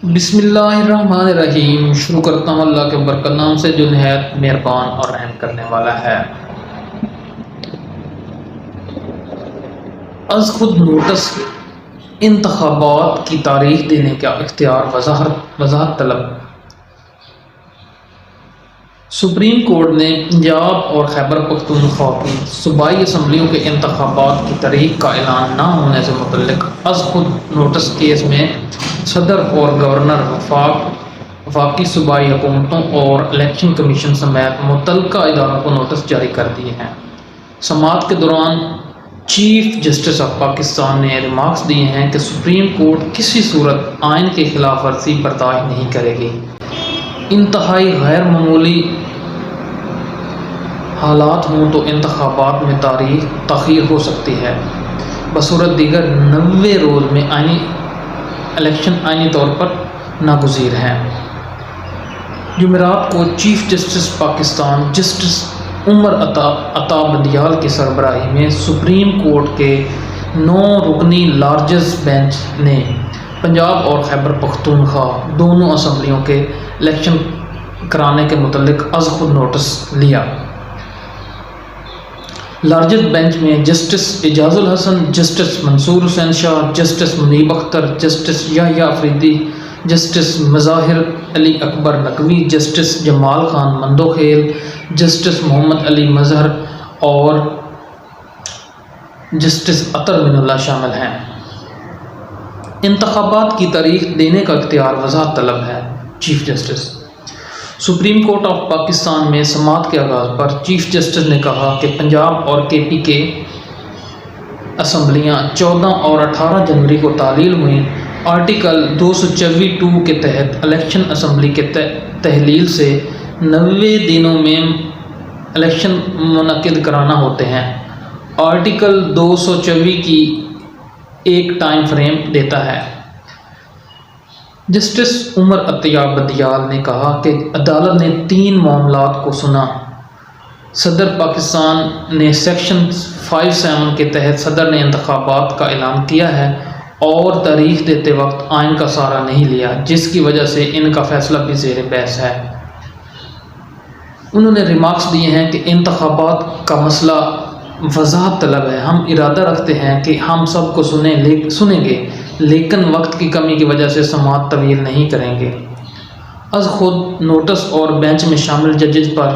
بسم اللہ الرحمن الرحیم۔ شروع کرتا ہوں اللہ کے برکت نام سے جو نہایت مہربان اور رحم کرنے والا ہے۔ از خود نوٹس انتخابات کی تاریخ دینے کا اختیار وضاحت طلب۔ سپریم کورٹ نے پنجاب اور خیبر پختونخوا کی صوبائی اسمبلیوں کے انتخابات کی تاریخ کا اعلان نہ ہونے سے متعلق از خود نوٹس کیس میں صدر اور گورنر وفاقی صوبائی حکومتوں اور الیکشن کمیشن سمیت متعلقہ اداروں کو نوٹس جاری کر دیے ہیں۔ سماعت کے دوران چیف جسٹس آف پاکستان نے ریمارکس دیے ہیں کہ سپریم کورٹ کسی صورت آئین کی خلاف ورزی برداشت نہیں کرے گی۔ انتہائی غیر معمولی حالات ہوں تو انتخابات میں تاخیر ہو سکتی ہے، بصورت دیگر 90 روز میں الیکشن آئینی طور پر ناگزیر ہیں۔ جمعرات کو chief justice Pakistan justice Umar Ata Bandial کی سربراہی میں سپریم کورٹ کے 9 رکنی لارجسٹ بینچ نے پنجاب اور خیبر پختونخوا دونوں اسمبلیوں کے الیکشن کرانے کے متعلق از خود نوٹس لیا۔ لارجسٹ بینچ میں جسٹس اعجاز الحسن، جسٹس منصور حسین شاہ، جسٹس منیب اختر، جسٹس یحییٰ افریدی، جسٹس مظاہر علی اکبر نقوی، جسٹس جمال خان مندوخیل، جسٹس محمد علی مظہر اور جسٹس عطر من اللہ شامل ہیں۔ انتخابات کی تاریخ دینے کا اختیار وضاحت طلب ہے۔ Chief justice supreme court of Pakistan میں سماعت کے آغاز پر چیف جسٹس نے کہا کہ پنجاب اور کے پی کے اسمبلیاں 14 اور 18 جنوری کو تعلیل ہوئیں۔ آرٹیکل 224(2) کے تحت الیکشن اسمبلی کے تحلیل سے 90 دنوں میں الیکشن منعقد کرانا ہوتے ہیں۔ آرٹیکل 224 کی ایک ٹائم فریم دیتا ہے۔ جسٹس عمر عطا بندیال نے کہا کہ عدالت نے 3 معاملات کو سنا۔ صدر پاکستان نے سیکشن 57 کے تحت صدر نے انتخابات کا اعلان کیا ہے اور تاریخ دیتے وقت آئین کا سہارا نہیں لیا، جس کی وجہ سے ان کا فیصلہ بھی زیر بحث ہے۔ انہوں نے ریمارکس دیے ہیں کہ انتخابات کا مسئلہ وضاحت طلب ہے۔ ہم ارادہ رکھتے ہیں کہ ہم سب کو سنیں گے، لیکن وقت کی کمی کی وجہ سے سماعت طویل نہیں کریں گے۔ از خود نوٹس اور بینچ میں شامل ججز پر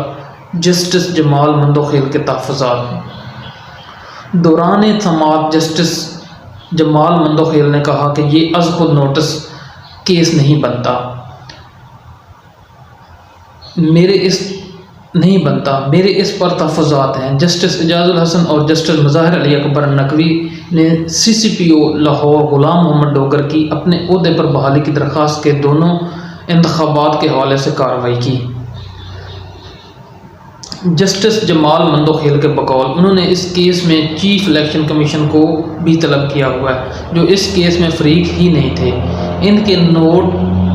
جسٹس جمال مندوخیل کے تحفظات۔ دوران سماعت جسٹس جمال مندوخیل نے کہا کہ یہ از خود نوٹس کیس نہیں بنتا، میرے اس پر تحفظات ہیں۔ جسٹس اعجاز الحسن اور جسٹس مظاہر علی اکبر نقوی نے سی سی پی او لاہور غلام محمد ڈوگر کی اپنے عہدے پر بحالی کی درخواست کے دونوں انتخابات کے حوالے سے کارروائی کی۔ جسٹس جمال مندوخیل کے بقول انہوں نے اس کیس میں چیف الیکشن کمیشن کو بھی طلب کیا ہوا ہے، جو اس کیس میں فریق ہی نہیں تھے۔ ان کے نوٹ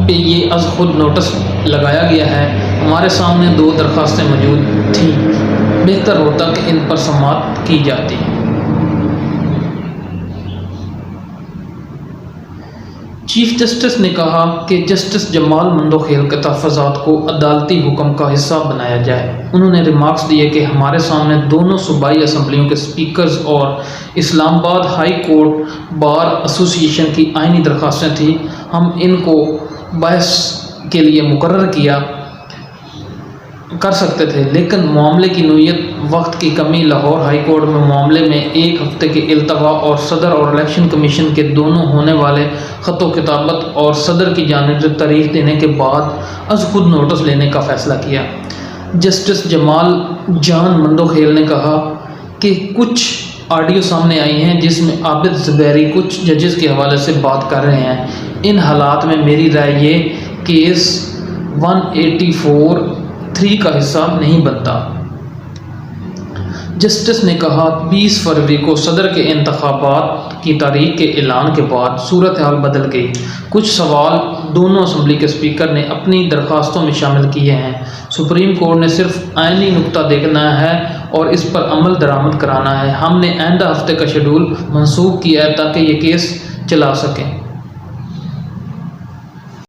پہ یہ از خود نوٹس لگایا گیا ہے۔ ہمارے سامنے 2 درخواستیں موجود تھیں، بہتر ہوتا کہ ان پر سماعت کی جاتی۔ چیف جسٹس نے کہا کہ جسٹس جمال مندوخیل کے تحفظات کو عدالتی حکم کا حصہ بنایا جائے۔ انہوں نے ریمارکس دیے کہ ہمارے سامنے دونوں صوبائی اسمبلیوں کے اسپیکرز اور اسلام آباد ہائی کورٹ بار ایسوسی ایشن کی آئینی درخواستیں تھیں۔ ہم ان کو بحث کے لیے مقرر کر سکتے تھے، لیکن معاملے کی نوعیت، وقت کی کمی، لاہور ہائی کورٹ میں معاملے میں 1 ہفتے کے التوا اور صدر اور الیکشن کمیشن کے دونوں ہونے والے خط و کتابت اور صدر کی جانب سے تاریخ دینے کے بعد از خود نوٹس لینے کا فیصلہ کیا۔ جسٹس جمال جان مندوخیل نے کہا کہ کچھ آڈیو سامنے آئی ہیں جس میں عابد زبیری کچھ ججز کے حوالے سے بات کر رہے ہیں۔ ان حالات میں میری رائے یہ کیس 184(3) کا حصہ نہیں بنتا۔ جسٹس نے کہا 20 فروری کو صدر کے انتخابات کی تاریخ کے اعلان کے بعد صورتحال بدل گئی۔ کچھ سوال دونوں اسمبلی کے اسپیکر نے اپنی درخواستوں میں شامل کیے ہیں۔ سپریم کورٹ نے صرف آئینی نکتہ دیکھنا ہے اور اس پر عمل درآمد کرانا ہے۔ ہم نے آئندہ ہفتے کا شیڈول منسوخ کیا ہے تاکہ یہ کیس چلا سکیں۔